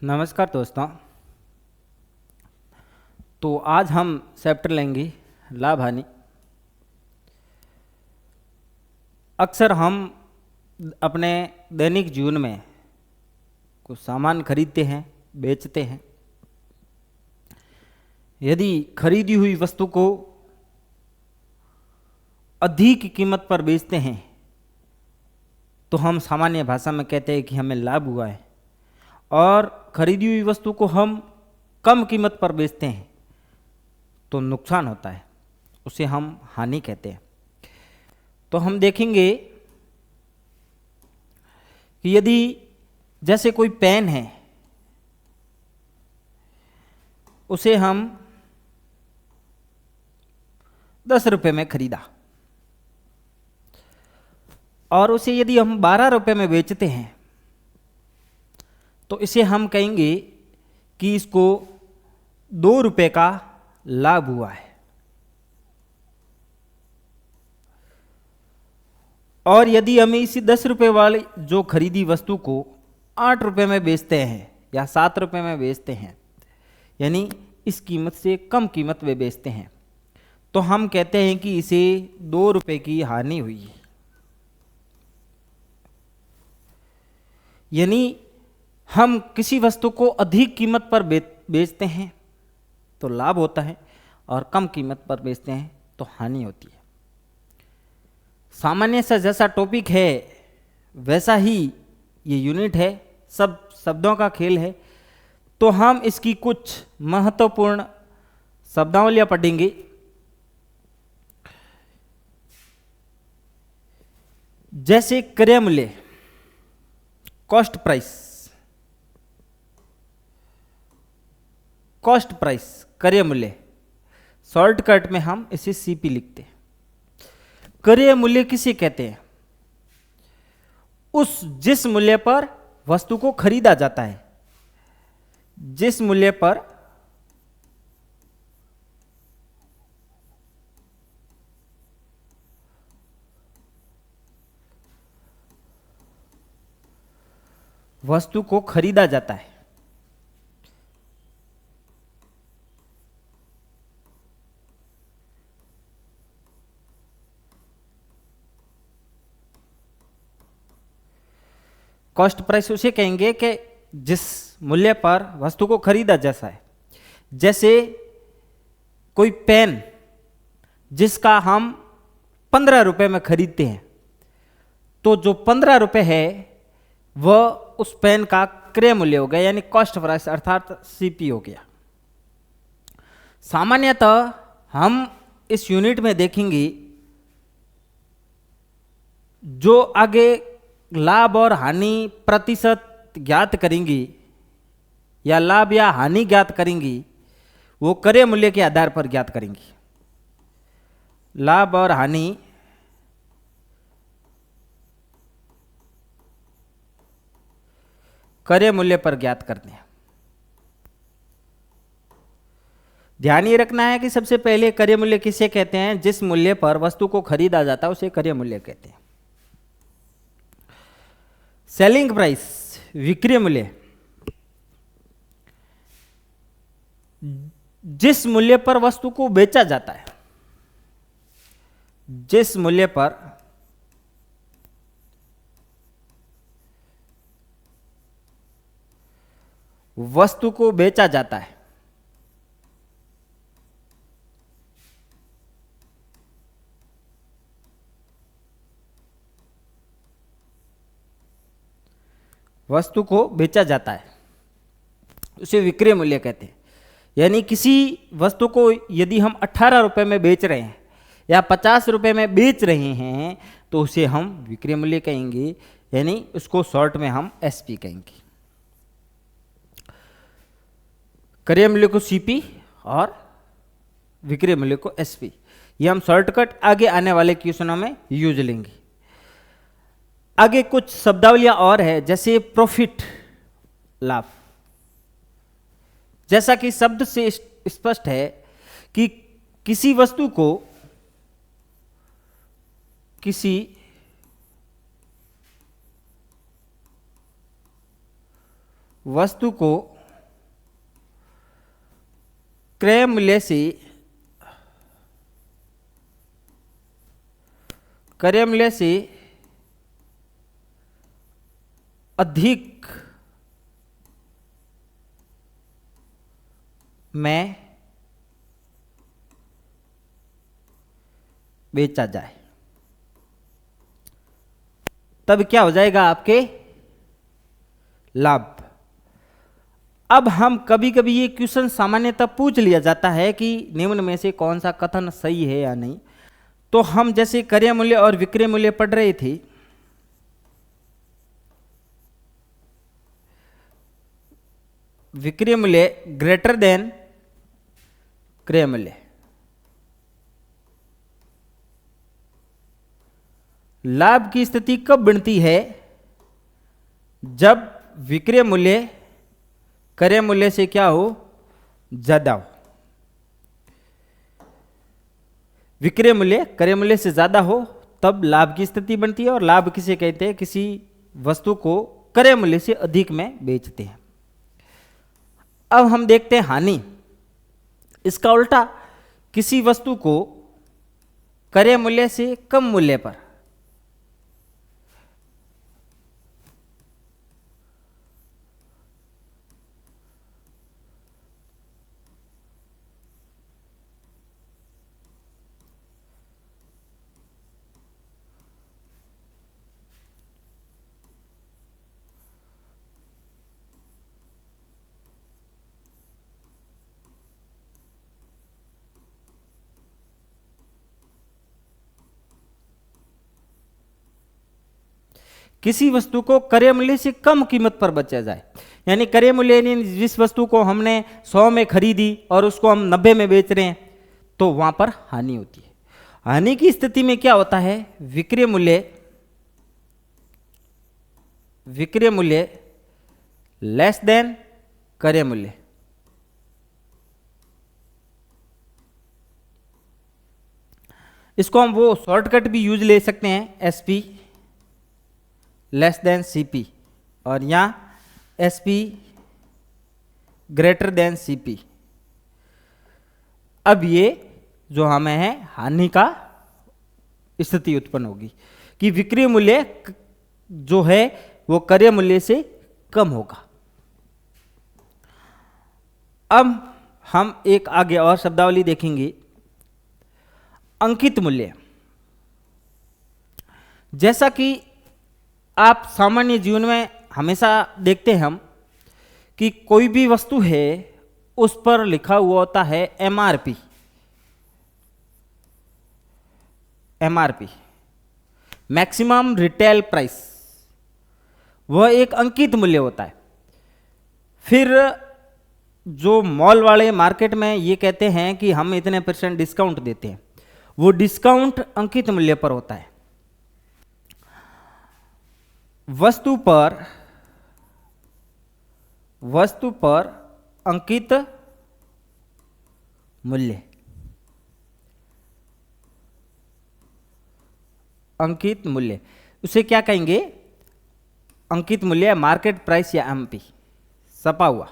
नमस्कार दोस्तों। तो आज हम चैप्टर लेंगे लाभ हानि। अक्सर हम अपने दैनिक जीवन में कुछ सामान खरीदते हैं, बेचते हैं। यदि खरीदी हुई वस्तु को अधिक कीमत पर बेचते हैं तो हम सामान्य भाषा में कहते हैं कि हमें लाभ हुआ है, और खरीदी हुई वस्तु को हम कम कीमत पर बेचते हैं तो नुकसान होता है, उसे हम हानि कहते हैं। तो हम देखेंगे कि यदि जैसे कोई पेन है, उसे हम 10 रुपये में खरीदा और उसे यदि हम 12 रुपये में बेचते हैं तो इसे हम कहेंगे कि इसको 2 रुपये का लाभ हुआ है। और यदि हम इसी 10 रुपये वाली जो खरीदी वस्तु को 8 रुपये में बेचते हैं या 7 रुपये में बेचते हैं, यानी इस कीमत से कम कीमत में बेचते हैं, तो हम कहते हैं कि इसे 2 रुपये की हानि हुई है। यानी हम किसी वस्तु को अधिक कीमत पर बेचते हैं तो लाभ होता है, और कम कीमत पर बेचते हैं तो हानि होती है। सामान्य सा जैसा टॉपिक है वैसा ही ये यूनिट है, सब शब्दों का खेल है। तो हम इसकी कुछ महत्वपूर्ण शब्दावलियां पढ़ेंगे। जैसे क्रय मूल्य, कॉस्ट प्राइस, कॉस्ट प्राइस क्रय मूल्य, शॉर्टकट में हम इसे सीपी लिखते हैं। क्रय मूल्य किसे कहते हैं? जिस मूल्य पर वस्तु को खरीदा जाता है, जिस मूल्य पर वस्तु को खरीदा जाता है। कॉस्ट प्राइस उसे कहेंगे कि जिस मूल्य पर वस्तु को खरीदा जैसा है। जैसे कोई पेन जिसका हम 15 रुपये में खरीदते हैं, तो जो 15 रुपये है वह उस पेन का क्रय मूल्य हो गया, यानी कॉस्ट प्राइस अर्थात सीपी हो गया। सामान्यतः हम इस यूनिट में देखेंगे जो आगे लाभ और हानि प्रतिशत ज्ञात करेंगी या लाभ या हानि ज्ञात करेंगी, वो क्रय मूल्य के आधार पर ज्ञात करेंगी। लाभ और हानि क्रय मूल्य पर ज्ञात करते हैं। ध्यान ये रखना है कि सबसे पहले क्रय मूल्य किसे कहते हैं? जिस मूल्य पर वस्तु को खरीदा जाता है उसे क्रय मूल्य कहते हैं। सेलिंग प्राइस विक्रय मूल्य, जिस मूल्य पर वस्तु को बेचा जाता है, जिस मूल्य पर वस्तु को बेचा जाता है, वस्तु को बेचा जाता है उसे विक्रय मूल्य कहते हैं। यानी किसी वस्तु को यदि हम 18 रुपये में बेच रहे हैं या 50 रुपये में बेच रहे हैं तो उसे हम विक्रय मूल्य कहेंगे, यानी उसको शॉर्ट में हम एसपी कहेंगे। क्रय मूल्य को सीपी और विक्रय मूल्य को एसपी, ये हम शॉर्टकट आगे आने वाले क्वेश्चनों में यूज लेंगे। आगे कुछ शब्दावलियां और है, जैसे प्रॉफिट लाभ। जैसा कि शब्द से स्पष्ट है कि किसी वस्तु को क्रय मूल्य से क्रय मूल्य से अधिक में बेचा जाए, तब क्या हो जाएगा आपके लाभ। अब हम कभी कभी ये क्वेश्चन सामान्यतः पूछ लिया जाता है कि निम्न में से कौन सा कथन सही है या नहीं। तो हम जैसे क्रय मूल्य और विक्रय मूल्य पढ़ रहे थे, विक्रय मूल्य ग्रेटर देन क्रय मूल्य, लाभ की स्थिति कब बनती है? जब विक्रय मूल्य क्रय मूल्य से क्या हो, ज्यादा हो। विक्रय मूल्य क्रय मूल्य से ज्यादा हो तब लाभ की स्थिति बनती है। और लाभ किसे कहते हैं? किसी वस्तु को क्रय मूल्य से अधिक में बेचते हैं। अब हम देखते हैं हानि। इसका उल्टा, किसी वस्तु को क्रय मूल्य से कम मूल्य पर किसी वस्तु को क्रय मूल्य से कम कीमत पर बेचा जाए, यानी क्रय मूल्य यानी जिस वस्तु को हमने 100 में खरीदी और उसको हम 90 में बेच रहे हैं, तो वहां पर हानि होती है। हानि की स्थिति में क्या होता है? विक्रय मूल्य लेस देन क्रय मूल्य। इसको हम वो शॉर्टकट भी यूज ले सकते हैं, एसपी लेस देन सीपी, और यहाँ एसपी ग्रेटर देन सीपी। अब ये जो हमें है हानि का स्थिति उत्पन्न होगी कि विक्रय मूल्य जो है वो क्रय मूल्य से कम होगा। अब हम एक आगे और शब्दावली देखेंगे, अंकित मूल्य। जैसा कि आप सामान्य जीवन में हमेशा देखते हैं हम कि कोई भी वस्तु है उस पर लिखा हुआ होता है MRP. MRP maximum retail price, वह एक अंकित मूल्य होता है। फिर जो मॉल वाले मार्केट में ये कहते हैं कि हम इतने % डिस्काउंट देते हैं, वो डिस्काउंट अंकित मूल्य पर होता है। वस्तु पर अंकित मूल्य, अंकित मूल्य उसे क्या कहेंगे? अंकित मूल्य, मार्केट प्राइस या एमपी छपा हुआ।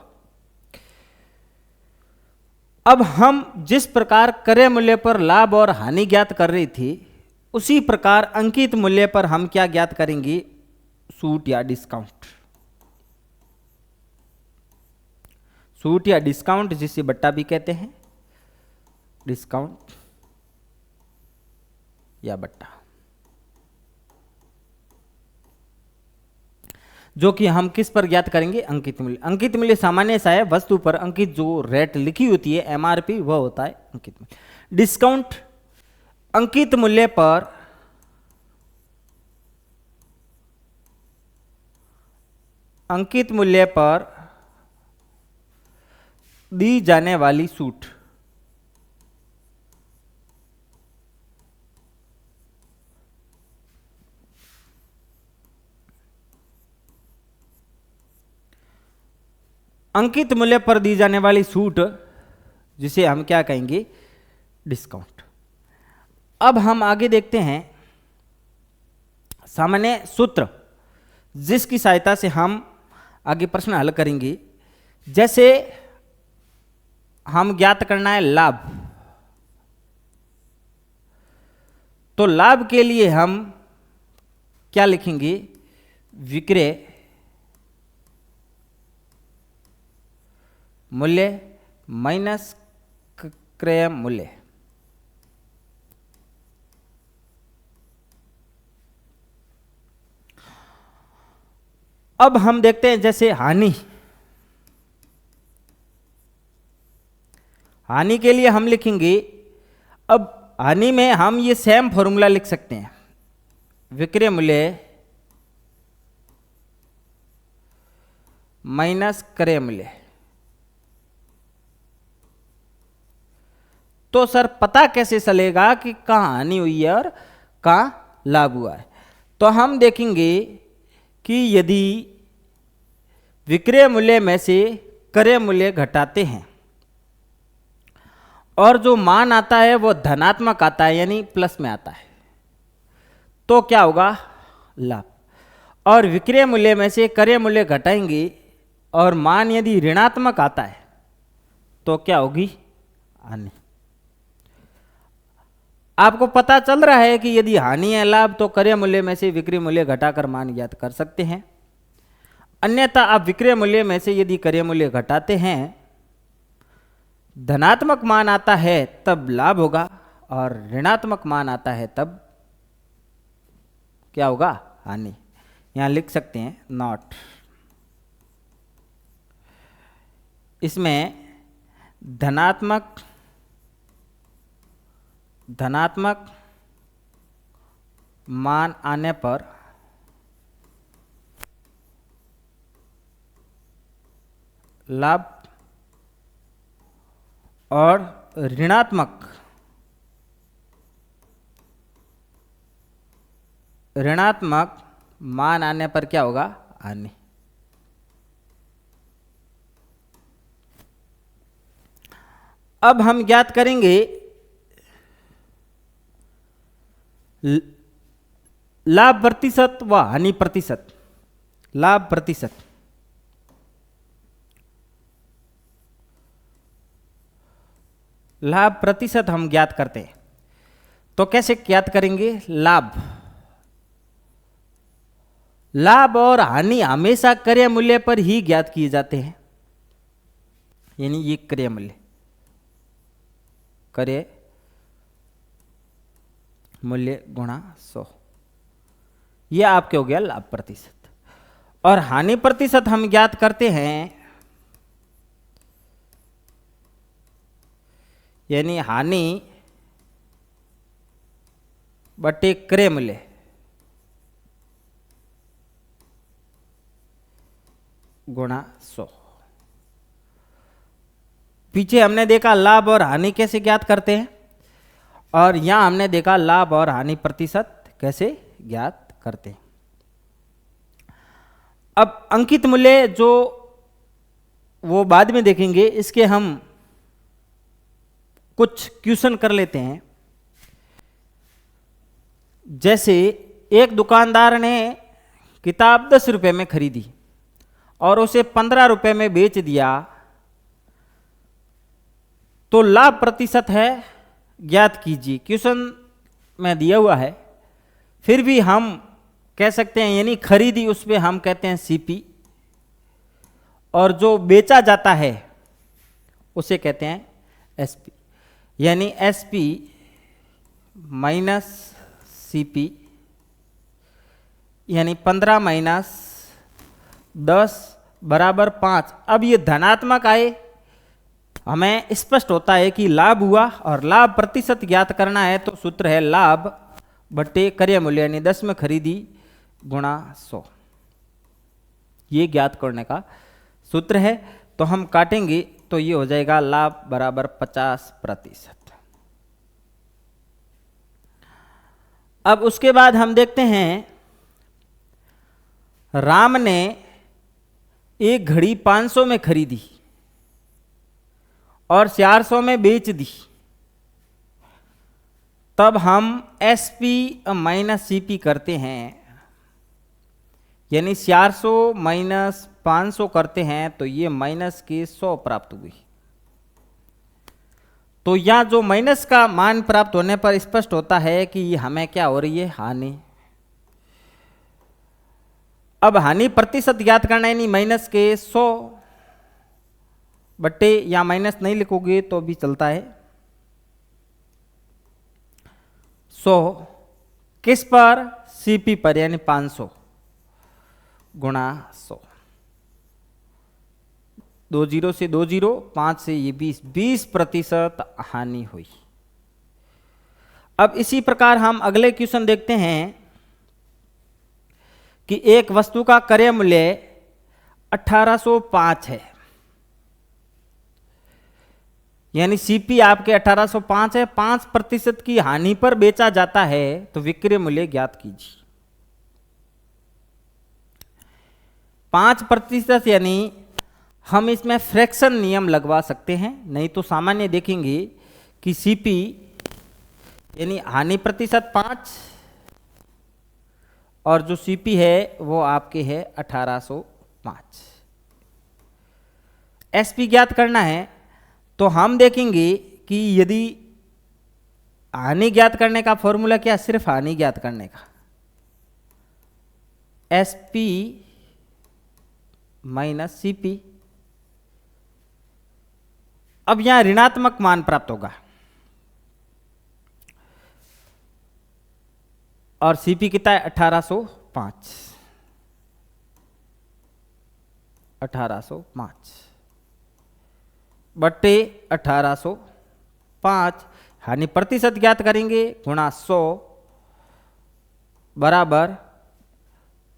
अब हम जिस प्रकार क्रय मूल्य पर लाभ और हानि ज्ञात कर रहे थे, उसी प्रकार अंकित मूल्य पर हम क्या ज्ञात करेंगे? छूट या डिस्काउंट। छूट या डिस्काउंट, जिसे बट्टा भी कहते हैं, डिस्काउंट या बट्टा, जो कि हम किस पर ज्ञात करेंगे? अंकित मूल्य। अंकित मूल्य सामान्य सा है, वस्तु पर अंकित जो रेट लिखी होती है एमआरपी, वह होता है अंकित मूल्य। डिस्काउंट अंकित मूल्य पर दी जाने वाली छूट। अंकित मूल्य पर दी जाने वाली छूट, जिसे हम क्या कहेंगे? डिस्काउंट। अब हम आगे देखते हैं सामान्य सूत्र, जिसकी सहायता से हम आगे प्रश्न हल करेंगे। जैसे हम ज्ञात करना है लाभ। तो लाभ के लिए हम क्या लिखेंगे, विक्रय मूल्य माइनस क्रय मूल्य। अब हम देखते हैं जैसे हानि। हानि के लिए हम लिखेंगे, अब हानि में हम ये सेम फॉर्मूला लिख सकते हैं, विक्रय मूल्य माइनस क्रय मूल्य। तो सर पता कैसे चलेगा कि कहाँ हानि हुई है और कहाँ लाभ हुआ है? तो हम देखेंगे कि यदि विक्रय मूल्य में से क्रय मूल्य घटाते हैं और जो मान आता है वो धनात्मक आता है, यानी प्लस में आता है, तो क्या होगा, लाभ। और विक्रय मूल्य में से क्रय मूल्य घटाएंगे और मान यदि ऋणात्मक आता है तो क्या होगी, हानि। आपको पता चल रहा है कि यदि हानि है लाभ तो क्रय मूल्य में से विक्रय मूल्य घटाकर मान ज्ञात कर सकते हैं। अन्यथा आप विक्रय मूल्य में से यदि क्रय मूल्य घटाते हैं, धनात्मक मान आता है तब लाभ होगा और ऋणात्मक मान आता है तब क्या होगा, हानि। यहां लिख सकते हैं नॉट। इसमें धनात्मक मान आने पर लाभ और ऋणात्मक मान आने पर क्या होगा, हानि। अब हम ज्ञात करेंगे लाभ प्रतिशत व हानि प्रतिशत। लाभ प्रतिशत, लाभ प्रतिशत हम ज्ञात करते हैं। तो कैसे ज्ञात करेंगे, लाभ और हानि हमेशा क्रय मूल्य पर ही ज्ञात किए जाते हैं, यानी ये क्रय मूल्य, क्रय मूल्य गुणा 100, ये आपके हो गया लाभ प्रतिशत। और हानि प्रतिशत हम ज्ञात करते हैं, यानी हानि बटे क्रय मूल्य गुणा 100। पीछे हमने देखा लाभ और हानि कैसे ज्ञात करते हैं, और यहां हमने देखा लाभ और हानि प्रतिशत कैसे ज्ञात करते हैं। अब अंकित मूल्य जो वो बाद में देखेंगे, इसके हम कुछ क्वेश्चन कर लेते हैं। जैसे एक दुकानदार ने किताब 10 रुपए में खरीदी और उसे 15 रुपए में बेच दिया, तो लाभ प्रतिशत है, ज्ञात कीजिए। क्वेश्चन में दिया हुआ है, फिर भी हम कह सकते हैं, यानी खरीदी उस पे हम कहते हैं सीपी, और जो बेचा जाता है उसे कहते हैं एसपी, यानी एसपी माइनस सीपी, यानी 15 माइनस 10 बराबर 5। अब ये धनात्मक आए, हमें स्पष्ट होता है कि लाभ हुआ, और लाभ प्रतिशत ज्ञात करना है तो सूत्र है लाभ बटे क्रय मूल्य, यानी 10 में खरीदी गुणा 100, ये ज्ञात करने का सूत्र है। तो हम काटेंगे तो ये हो जाएगा लाभ बराबर 50%। अब उसके बाद हम देखते हैं, राम ने एक घड़ी 500 में खरीदी और 400 में बेच दी, तब हम एसपी माइनस सीपी करते हैं, यानी 400 माइनस 500 करते हैं तो ये माइनस की 100 प्राप्त हुई। तो यहाँ जो माइनस का मान प्राप्त होने पर स्पष्ट होता है कि ये हमें क्या हो रही है, हानि। अब हानि प्रतिशत ज्ञात करना है, यानी माइनस के 100 बट्टे, या माइनस नहीं लिखोगे तो भी चलता है, 100 किस पर, सीपी पर, यानी 500 गुणा 100। 2 जीरो से 2 जीरो, 5 से ये 20% हानि हुई। अब इसी प्रकार हम अगले क्वेश्चन देखते हैं कि एक वस्तु का क्रय मूल्य 1805 है, यानी सीपी आपके 1805 है, 5% की हानि पर बेचा जाता है, तो विक्रय मूल्य ज्ञात कीजिए। 5% यानी हम इसमें फ्रैक्शन नियम लगवा सकते हैं, नहीं तो सामान्य देखेंगे कि सीपी यानी हानि प्रतिशत 5 और जो सीपी है वो आपके है 1805। एसपी ज्ञात करना है, तो हम देखेंगे कि यदि हानि ज्ञात करने का फॉर्मूला क्या, सिर्फ हानि ज्ञात करने का, एसपी माइनस सीपी। अब यहां ऋणात्मक मान प्राप्त होगा और सीपी कितना है, 1805। 1805 बट्टे 1805, हानि प्रतिशत ज्ञात करेंगे, गुणा 100 बराबर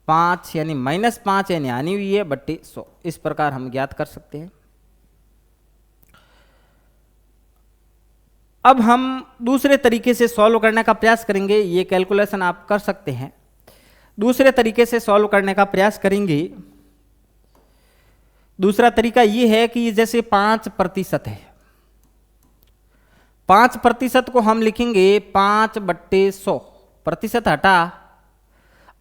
5, यानी -5 यानी हानि हुई है, बट्टे 100। इस प्रकार हम ज्ञात कर सकते हैं। अब हम दूसरे तरीके से सॉल्व करने का प्रयास करेंगे, ये कैलकुलेशन आप कर सकते हैं। दूसरे तरीके से सॉल्व करने का प्रयास करेंगे। दूसरा तरीका ये है कि जैसे 5% है, 5% को हम लिखेंगे 5/100, प्रतिशत हटा,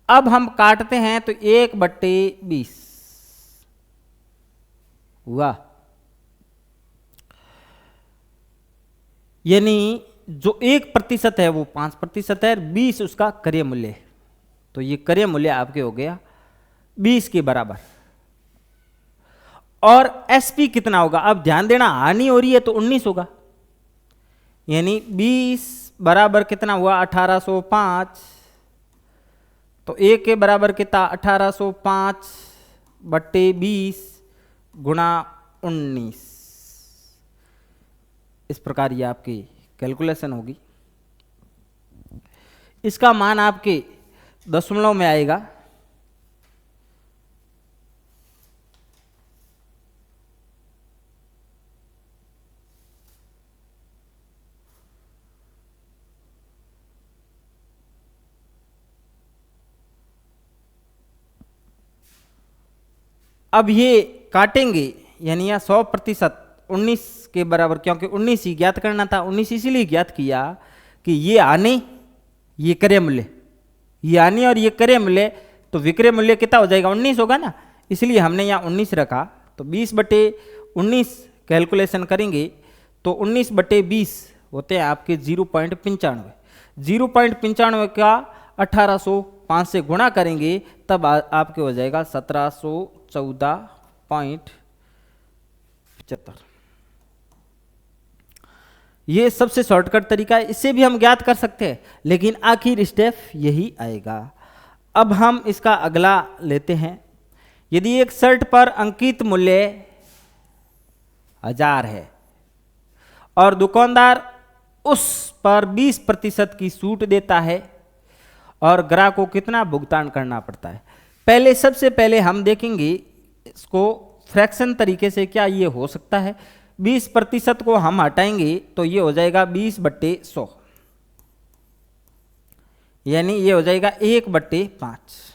अब हम काटते हैं तो 1/20 हुआ, यानी जो 1% है वो 5% है, 20 उसका क्रय मूल्य है, तो ये क्रय मूल्य आपके हो गया 20 के बराबर। और एसपी कितना होगा, अब ध्यान देना हानि हो रही है तो 19 होगा, यानी 20 बराबर कितना हुआ 1805, तो 1 के बराबर कितना 1805 बट्टे 20 गुणा 19। इस प्रकार ये आपकी कैलकुलेशन होगी। इसका मान आपके दशमलव में आएगा, अब ये काटेंगे, यानी यह 100% 19 के बराबर, क्योंकि 19 ही ज्ञात करना था, 19 इसीलिए ज्ञात किया कि ये हानि ये क्रय मूल्य, ये हानि और ये क्रय मूल्य, तो विक्रय मूल्य कितना हो जाएगा 19 होगा ना, इसलिए हमने यहाँ 19 रखा। तो 20/19 कैलकुलेशन करेंगे तो 19/20 होते हैं आपके 0.95। 0.95 का 1805 से गुणा करेंगे तब आपके हो जाएगा 1714.75। ये सबसे शॉर्टकट तरीका है, इससे भी हम ज्ञात कर सकते हैं, लेकिन आखिर स्टेप यही आएगा। अब हम इसका अगला लेते हैं। यदि एक शर्ट पर अंकित मूल्य 1000 है और दुकानदार उस पर 20% की छूट देता है और ग्राहक को कितना भुगतान करना पड़ता है। पहले सबसे पहले हम देखेंगे इसको फ्रैक्शन तरीके से, क्या ये हो सकता है। 20% को हम हटाएंगे तो ये हो जाएगा 20/100, यानी ये हो जाएगा 1/5।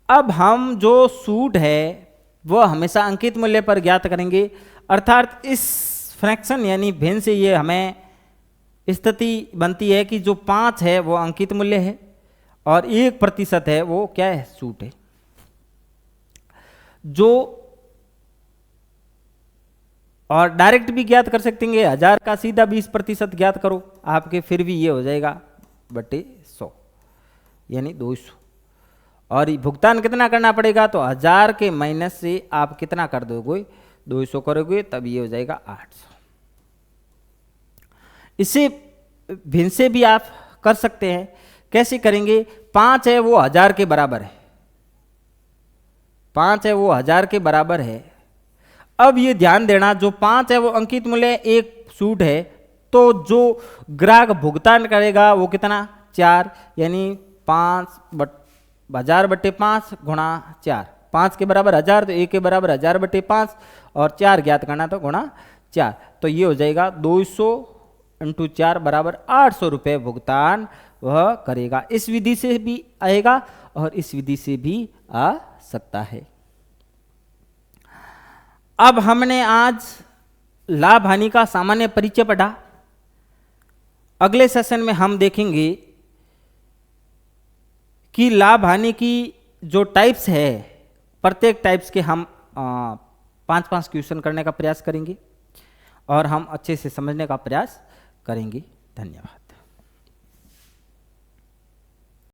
अब हम जो सूट है वो हमेशा अंकित मूल्य पर ज्ञात करेंगे, अर्थात इस फ्रैक्शन यानी भिन्न से ये हमें स्थिति बनती है कि जो 5 है वो अंकित मूल्य है और 1% है वो क्या है, सूट है। जो और डायरेक्ट भी ज्ञात कर सकते हैं, 1000 का सीधा 20% ज्ञात करो आपके, फिर भी ये हो जाएगा बटे 100 यानी 200। और भुगतान कितना करना पड़ेगा, तो 1000 के माइनस से आप कितना कर दोगे, 200 करोगे, तब ये हो जाएगा 800। इसे भिन्न से भी आप कर सकते हैं। कैसे करेंगे, 5 है वो 1000 के बराबर है, 5 है वो 1000 के बराबर है। अब ये ध्यान देना, जो 5 है वो अंकित मूल्य एक सूट है, तो जो ग्राहक भुगतान करेगा वो कितना, 4, यानी 1000 बटे 5 गुणा 4, 5 के बराबर 1000 तो 1 के बराबर 1000 बटे 5 और 4 ज्ञात करना तो गुणा 4, तो ये हो जाएगा 200 × 4 बराबर 800 रुपये भुगतान वह करेगा। इस विधि से भी आएगा और इस विधि से भी आ सकता है। अब हमने आज लाभ हानि का सामान्य परिचय पढ़ा। अगले सेशन में हम देखेंगे कि लाभ हानि की जो टाइप्स है, प्रत्येक टाइप्स के हम 5-5 क्वेश्चन करने का प्रयास करेंगे और हम अच्छे से समझने का प्रयास करेंगे। धन्यवाद।